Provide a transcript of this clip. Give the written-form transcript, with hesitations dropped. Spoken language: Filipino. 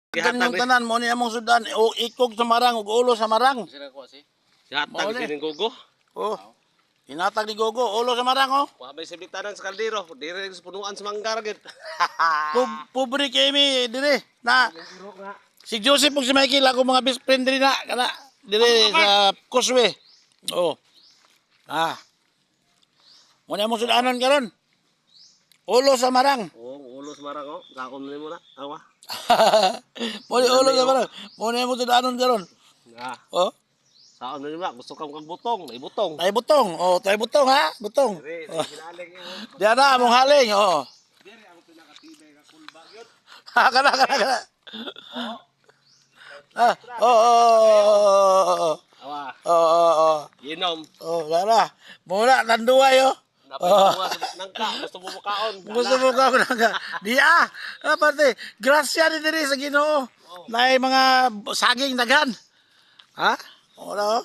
Ganyan tanan mo ni among sudan o ikog sa marang ug ulo sa marang. Hatag sining gogo. Oh. Inatag ni Gogo ulo sa marang oh. Wabay sa bitanan sa kaldero. Dire sa punuan sa manggar gid. Pobre kay mi dire na si Joseph ug si Michael ako mga best friend dire na kana dire sa Kuswe. Oh. Ah. Mo ni among sudanon karon. Ulo sa marang. Oh, ulo sa marang oh. Sakon nimo na. Awa. Mo ni ulo sa marang. Mo ni among sudanon karon. Nga. Oh. Sakon nimo na. Gusto kang butong. May butong. Tay butong. Oh, tay butong ha. Butong. Dire, Oh. ginaling imo. Diyan na among haling. Oh. Dire ang pinakatibay nga kulba gyud. Kana. Ah, oh. Awa. Oh. Ginom. Oh, dara. Muna tanduay oh. Napagawa sa nangka. Gusto mo mukaon. Gusto mo ka na di aparte, grasya ni diri sa Ginoo. Nay mga saging daghan. Ha? Ora oh.